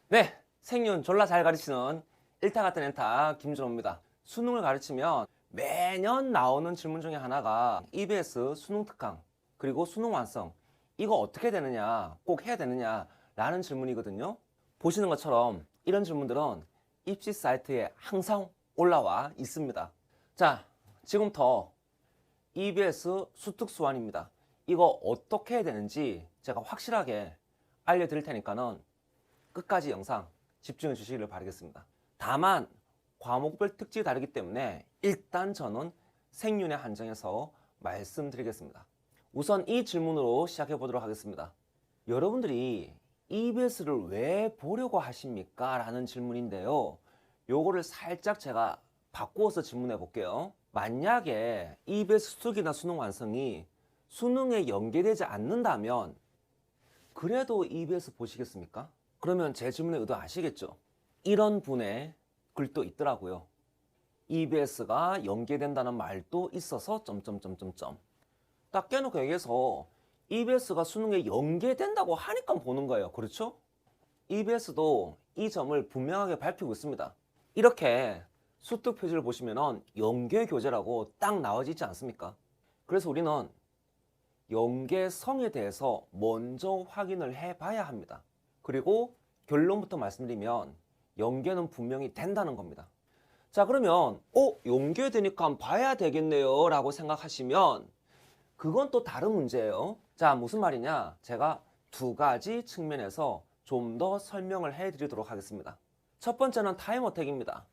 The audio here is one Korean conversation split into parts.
네, 생윤 졸라 잘 가르치는 일타 같은 엔타 김준호입니다. 수능을 가르치면 매년 나오는 질문 중에 하나가 EBS 수능 특강 그리고 수능 완성 이거 어떻게 되느냐 꼭 해야 되느냐 라는 질문이거든요. 보시는 것처럼 이런 질문들은 입시 사이트에 항상 올라와 있습니다. 자, 지금부터 EBS 수특수완입니다. 이거 어떻게 해야 되는지 제가 확실하게 알려드릴 테니까는 끝까지 영상 집중해 주시기를 바라겠습니다. 다만 과목별 특징이 다르기 때문에 일단 저는 생윤에 한정해서 말씀드리겠습니다. 우선 이 질문으로 시작해 보도록 하겠습니다. 여러분들이 EBS를 왜 보려고 하십니까? 라는 질문인데요. 요거를 살짝 제가 바꾸어서 질문해 볼게요. 만약에 EBS 수특이나 수능 완성이 수능에 연계되지 않는다면 그래도 EBS 보시겠습니까? 그러면 제 질문의 의도 아시겠죠? 이런 분의 글도 있더라고요. EBS가 연계된다는 말도 있어서 점점점점점. 딱 깨놓고 얘기해서 EBS가 수능에 연계된다고 하니까 보는 거예요. 그렇죠? EBS도 이 점을 분명하게 밝히고 있습니다. 이렇게 수특 표지를 보시면 연계교재라고 딱 나와져 있지 않습니까? 그래서 우리는 연계성에 대해서 먼저 확인을 해봐야 합니다. 그리고 결론부터 말씀드리면 연계는 분명히 된다는 겁니다. 자, 그러면 연계되니까 봐야 되겠네요 라고 생각하시면 그건 또 다른 문제예요. 자, 무슨 말이냐? 제가 두 가지 측면에서 좀 더 설명을 해드리도록 하겠습니다. 첫 번째는 타임 어택입니다.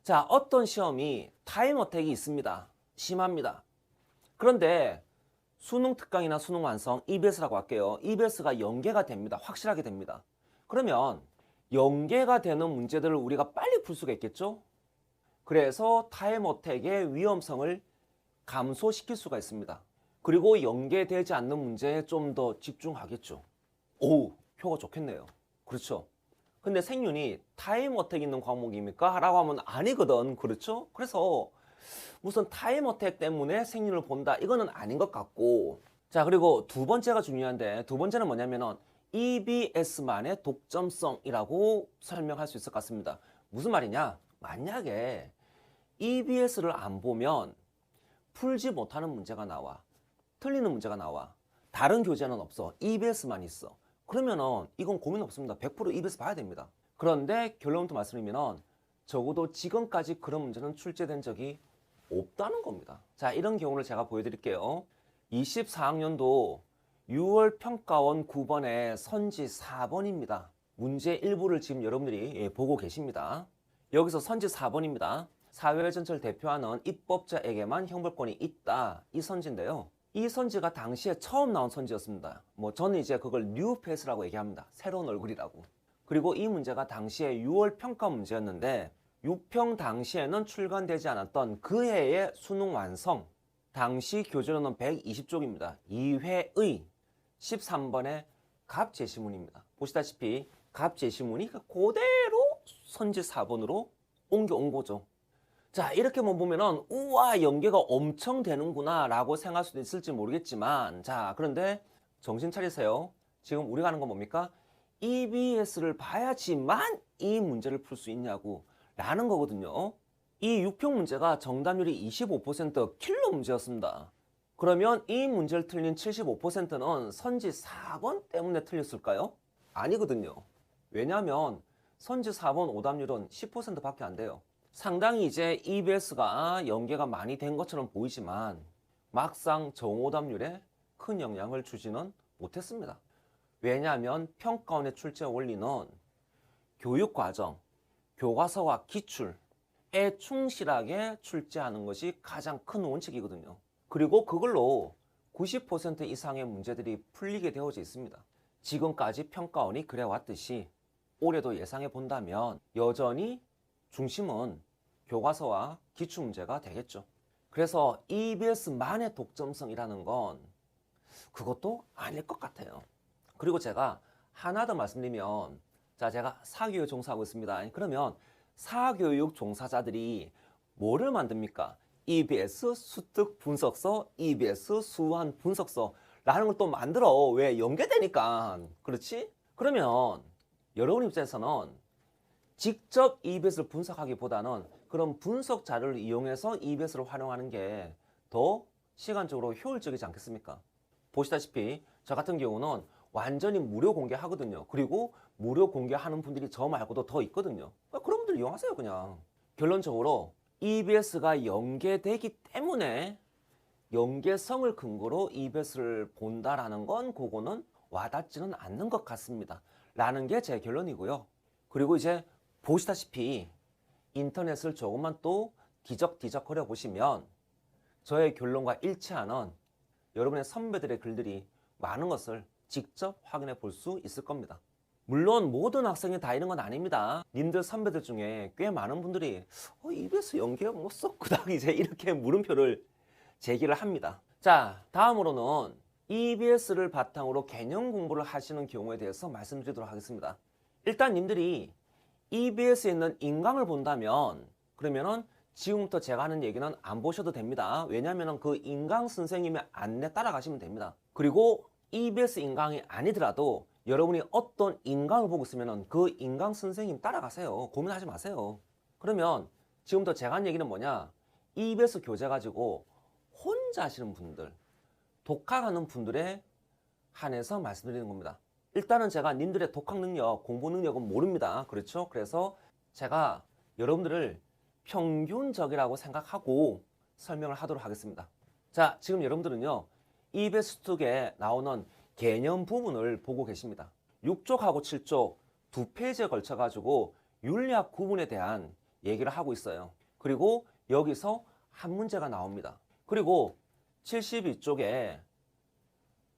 자, 어떤 시험이 타임 어택이 있습니다. 심합니다. 그런데 수능 특강이나 수능 완성 EBS라고 할게요. EBS가 연계가 됩니다. 확실하게 됩니다. 그러면 연계가 되는 문제들을 우리가 빨리 풀 수가 있겠죠? 그래서 타임 어택의 위험성을 감소시킬 수가 있습니다. 그리고 연계되지 않는 문제에 좀 더 집중하겠죠. 오, 표가 좋겠네요. 그렇죠? 근데 생윤이 타임 어택 있는 과목입니까? 라고 하면 아니거든. 그렇죠? 그래서 무슨 타임 어택 때문에 생윤을 본다. 이거는 아닌 것 같고. 자, 그리고 두 번째가 중요한데 두 번째는 뭐냐면은 EBS만의 독점성이라고 설명할 수 있을 것 같습니다. 무슨 말이냐? 만약에 EBS를 안 보면 풀지 못하는 문제가 나와. 틀리는 문제가 나와. 다른 교재는 없어. EBS만 있어. 그러면은 이건 고민 없습니다. 100% EBS 봐야 됩니다. 그런데 결론부터 말씀드리면 적어도 지금까지 그런 문제는 출제된 적이 없다는 겁니다. 자, 이런 경우를 제가 보여드릴게요. 24학년도 6월 평가원 9번의 선지 4번입니다. 문제 일부를 지금 여러분들이 보고 계십니다. 여기서 선지 4번입니다. 사회 전체를 대표하는 입법자에게만 형벌권이 있다. 이 선지인데요. 이 선지가 당시에 처음 나온 선지였습니다. 저는 이제 그걸 뉴페이스라고 얘기합니다. 새로운 얼굴이라고. 그리고 이 문제가 당시에 6월 평가 문제였는데 6평 당시에는 출간되지 않았던 그 해의 수능 완성. 당시 교재로는 120쪽입니다. 2회의 13번의 갑 제시문입니다. 보시다시피 갑 제시문이 그대로 선지 4번으로 옮겨온 거죠. 자, 이렇게만 보면은 우와 연계가 엄청 되는구나 라고 생각할 수도 있을지 모르겠지만 자, 그런데 정신 차리세요. 지금 우리가 하는 건 뭡니까? EBS를 봐야지만 이 문제를 풀 수 있냐고 라는 거거든요. 이 6평 문제가 정답률이 25% 킬러 문제였습니다. 그러면 이 문제를 틀린 75%는 선지 4번 때문에 틀렸을까요? 아니거든요. 왜냐하면 선지 4번 오답률은 10%밖에 안 돼요. 상당히 이제 EBS가 연계가 많이 된 것처럼 보이지만 막상 정오답률에 큰 영향을 주지는 못했습니다. 왜냐하면 평가원의 출제 원리는 교육과정, 교과서와 기출에 충실하게 출제하는 것이 가장 큰 원칙이거든요. 그리고 그걸로 90% 이상의 문제들이 풀리게 되어져 있습니다. 지금까지 평가원이 그래왔듯이 올해도 예상해 본다면 여전히 중심은 교과서와 기출문제가 되겠죠. 그래서 EBS만의 독점성이라는 건 그것도 아닐 것 같아요. 그리고 제가 하나 더 말씀드리면 자, 제가 사교육 종사하고 있습니다. 그러면 사교육 종사자들이 뭐를 만듭니까? EBS 수특 분석서, EBS 수완 분석서 라는 걸 또 만들어. 왜? 연계되니까. 그렇지? 그러면 여러분 입장에서는 직접 EBS를 분석하기보다는 그런 분석 자료를 이용해서 EBS를 활용하는 게 더 시간적으로 효율적이지 않겠습니까? 보시다시피 저 같은 경우는 완전히 무료 공개하거든요. 그리고 무료 공개하는 분들이 저 말고도 더 있거든요. 그런 분들 이용하세요 그냥. 결론적으로 EBS가 연계되기 때문에 연계성을 근거로 EBS를 본다라는 건 그거는 와닿지는 않는 것 같습니다. 라는 게 제 결론이고요. 그리고 이제 보시다시피 인터넷을 조금만 또 뒤적뒤적거려 보시면 저의 결론과 일치하는 여러분의 선배들의 글들이 많은 것을 직접 확인해 볼 수 있을 겁니다. 물론 모든 학생이 다 이런 건 아닙니다. 님들 선배들 중에 꽤 많은 분들이 EBS 연계 뭐 써? 그닥 이제 이렇게 물음표를 제기를 합니다. 자, 다음으로는 EBS를 바탕으로 개념 공부를 하시는 경우에 대해서 말씀드리도록 하겠습니다. 일단 님들이 EBS에 있는 인강을 본다면 그러면은 지금부터 제가 하는 얘기는 안 보셔도 됩니다. 왜냐하면 그 인강 선생님의 안내 따라가시면 됩니다. 그리고 EBS 인강이 아니더라도 여러분이 어떤 인강을 보고 있으면 그 인강 선생님 따라가세요. 고민하지 마세요. 그러면 지금부터 제가 하는 얘기는 뭐냐? EBS 교재 가지고 혼자 하시는 분들, 독학하는 분들에 한해서 말씀드리는 겁니다. 일단은 제가 님들의 독학 능력, 공부 능력은 모릅니다. 그렇죠? 그래서 제가 여러분들을 평균적이라고 생각하고 설명을 하도록 하겠습니다. 자, 지금 여러분들은요, EBS 수특에 나오는 개념 부분을 보고 계십니다. 6쪽하고 7쪽 두 페이지에 걸쳐 가지고 윤리학 구분에 대한 얘기를 하고 있어요. 그리고 여기서 한 문제가 나옵니다. 그리고 72쪽에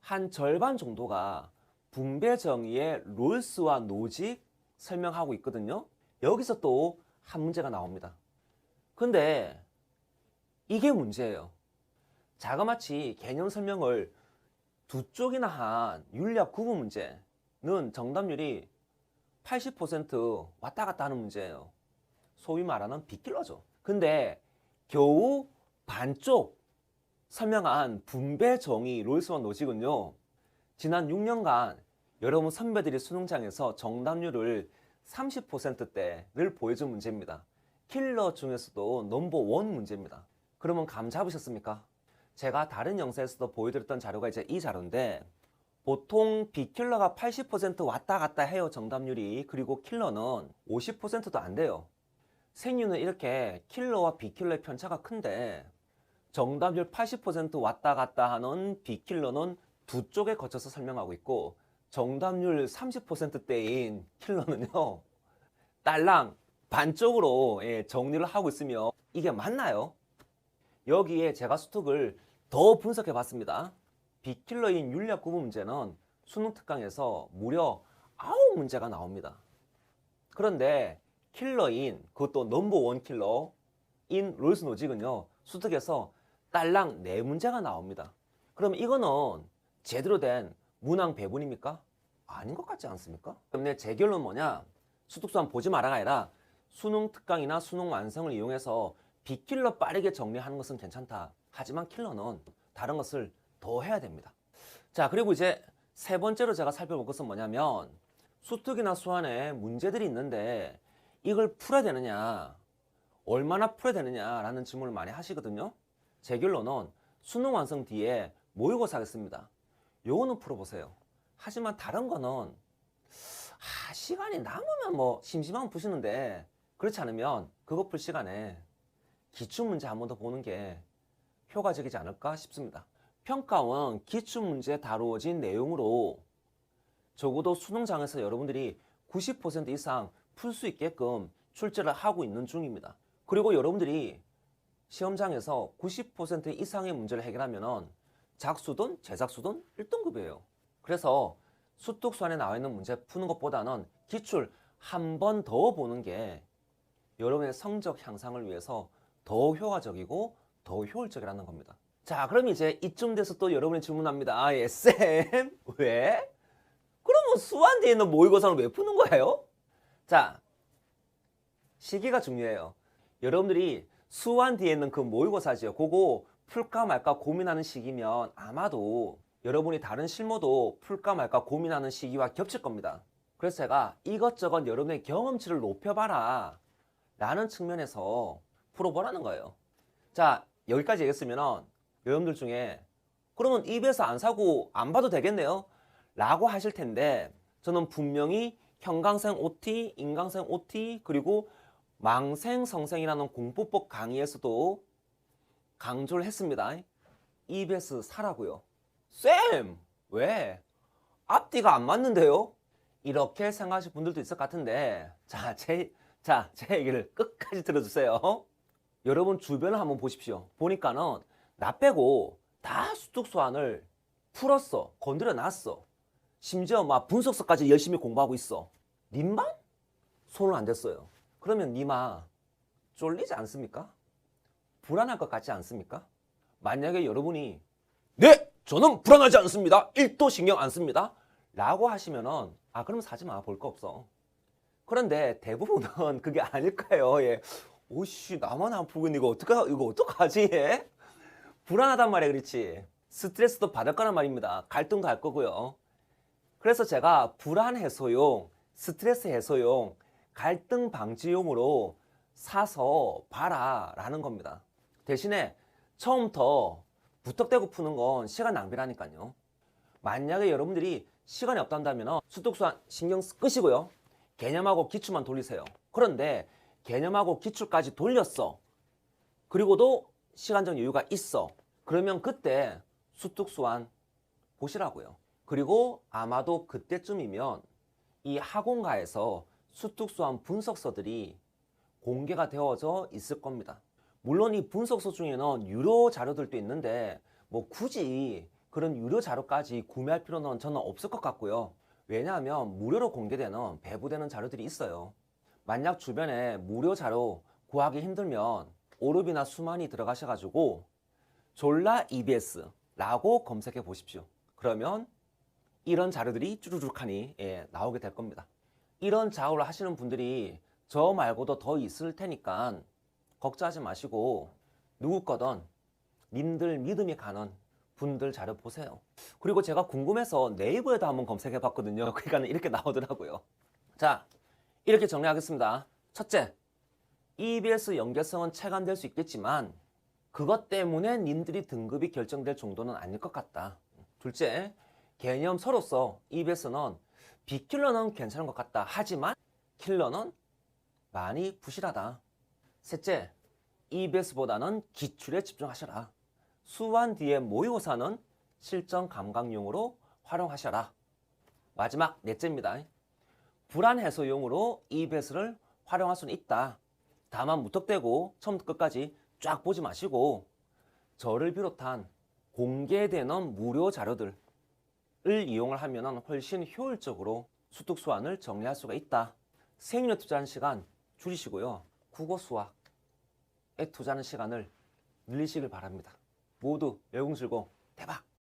한 절반 정도가 분배 정의의 롤스와 노직 설명하고 있거든요. 여기서 또 한 문제가 나옵니다. 근데 이게 문제예요. 자그마치 개념 설명을 두 쪽이나 한 윤리학 구분 문제는 정답률이 80% 왔다 갔다 하는 문제예요. 소위 말하는 빅킬러죠. 근데 겨우 반쪽 설명한 분배 정의 롤스와 노직은요, 지난 6년간 여러분 선배들이 수능장에서 정답률을 30%대를 보여준 문제입니다. 킬러 중에서도 넘버원 문제입니다. 그러면 감 잡으셨습니까? 제가 다른 영상에서도 보여드렸던 자료가 이제 이 자료인데, 보통 비킬러가 80% 왔다 갔다 해요, 정답률이. 그리고 킬러는 50%도 안 돼요. 생유는 이렇게 킬러와 비킬러의 편차가 큰데 정답률 80% 왔다 갔다 하는 비킬러는 두 쪽에 거쳐서 설명하고 있고, 정답률 30%대인 킬러는요, 딸랑 반쪽으로 정리를 하고 있으며, 이게 맞나요? 여기에 제가 수특을 더 분석해 봤습니다. 비킬러인 윤리학 구분 문제는 수능 특강에서 무려 9문제가 나옵니다. 그런데 킬러인, 그것도 넘버원 킬러인 롤스 노직은요, 수특에서 딸랑 4문제가 나옵니다. 그럼 이거는 제대로 된 문항 배분입니까? 아닌 것 같지 않습니까? 때문에 제 결론은 뭐냐? 수특수한 보지 마라가 아니라 수능 특강이나 수능 완성을 이용해서 비킬러 빠르게 정리하는 것은 괜찮다. 하지만 킬러는 다른 것을 더 해야 됩니다. 자, 그리고 이제 세 번째로 제가 살펴볼 것은 뭐냐면, 수특이나 수완에 문제들이 있는데 이걸 풀어야 되느냐, 얼마나 풀어야 되느냐라는 질문을 많이 하시거든요. 제 결론은 수능 완성 뒤에 모의고사 하겠습니다. 요거는 풀어보세요. 하지만 다른 거는 시간이 남으면 뭐 심심하면 푸시는데, 그렇지 않으면 그거 풀 시간에 기출문제 한 번 더 보는 게 효과적이지 않을까 싶습니다. 평가원 기출문제 다루어진 내용으로 적어도 수능장에서 여러분들이 90% 이상 풀 수 있게끔 출제를 하고 있는 중입니다. 그리고 여러분들이 시험장에서 90% 이상의 문제를 해결하면 작수든 재작수든 1등급이에요. 그래서 수특수안에 나와 있는 문제 푸는 것보다는 기출 한 번 더 보는 게 여러분의 성적 향상을 위해서 더 효과적이고 더 효율적이라는 겁니다. 자, 그럼 이제 이쯤 돼서 또 여러분이 질문합니다. 쌤, 왜? 그러면 수완 뒤에 있는 모의고사는 왜 푸는 거예요? 자, 시기가 중요해요. 여러분들이 수완 뒤에 있는 그 모의고사지요. 그거 풀까 말까 고민하는 시기면 아마도 여러분이 다른 실무도 풀까 말까 고민하는 시기와 겹칠 겁니다. 그래서 제가 이것저것 여러분의 경험치를 높여봐라 라는 측면에서 풀어보라는 거예요. 자, 여기까지 얘기했으면 여러분들 중에 그러면 EBS 안 사고 안 봐도 되겠네요 라고 하실 텐데, 저는 분명히 형광생 OT, 인광생 OT, 그리고 망생성생이라는 공부법 강의에서도 강조를 했습니다. EBS 사라고요. 쌤! 왜? 앞뒤가 안 맞는데요? 이렇게 생각하실 분들도 있을 것 같은데, 제 얘기를 끝까지 들어주세요. 여러분 주변을 한번 보십시오. 보니까는 나 빼고 다 수특수안을 풀었어. 건드려 놨어. 심지어 막 분석서까지 열심히 공부하고 있어. 님만 손을 안 댔어요. 그러면 님아 쫄리지 않습니까? 불안할 것 같지 않습니까? 만약에 여러분이 네! 저는 불안하지 않습니다. 1도 신경 안 씁니다. 라고 하시면은 그럼 사지 마. 볼 거 없어. 그런데 대부분은 그게 아닐까요? 예. 오씨 나만 아프고 이거 어떡하지? 예? 불안하단 말이야. 그렇지. 스트레스도 받을 거란 말입니다. 갈등도 할 거고요. 그래서 제가 불안 해소용, 스트레스 해소용, 갈등 방지용으로 사서 봐라 라는 겁니다. 대신에 처음부터 무턱대고 푸는 건 시간 낭비라니까요. 만약에 여러분들이 시간이 없단다면 수특수안 신경 끄시고요. 개념하고 기출만 돌리세요. 그런데 개념하고 기출까지 돌렸어. 그리고도 시간적 여유가 있어. 그러면 그때 수특수안 보시라고요. 그리고 아마도 그때쯤이면 이 학원가에서 수특수안 분석서들이 공개가 되어져 있을 겁니다. 물론 이 분석서 중에는 유료 자료들도 있는데 뭐 굳이 그런 유료 자료까지 구매할 필요는 저는 없을 것 같고요. 왜냐하면 무료로 공개되는 배부되는 자료들이 있어요. 만약 주변에 무료 자료 구하기 힘들면 오르비나 수만이 들어가셔가지고 졸라 EBS라고 검색해 보십시오. 그러면 이런 자료들이 쭈루룩하니 나오게 될 겁니다. 이런 작업을 하시는 분들이 저 말고도 더 있을 테니까 걱정하지 마시고 누구 거든 님들 믿음이 가는 분들 자료 보세요. 그리고 제가 궁금해서 네이버에도 한번 검색해 봤거든요. 그러니까 이렇게 나오더라고요. 자, 이렇게 정리하겠습니다. 첫째, EBS 연계성은 체감될 수 있겠지만 그것 때문에 님들이 등급이 결정될 정도는 아닐 것 같다. 둘째, 개념서로서 EBS는 B킬러는 괜찮은 것 같다. 하지만 킬러는 많이 부실하다. 셋째, EBS보다는 기출에 집중하셔라. 수완 뒤에 모의고사는 실전 감각용으로 활용하셔라. 마지막 넷째입니다. 불안 해소용으로 EBS를 활용할 수는 있다. 다만 무턱대고 처음부터 끝까지 쫙 보지 마시고 저를 비롯한 공개되는 무료 자료들을 이용을 하면 훨씬 효율적으로 수특수안을 정리할 수가 있다. 생일에 투자하는 시간 줄이시고요. 국어 수학에 투자하는 시간을 늘리시길 바랍니다. 모두 외공 즐거움 대박!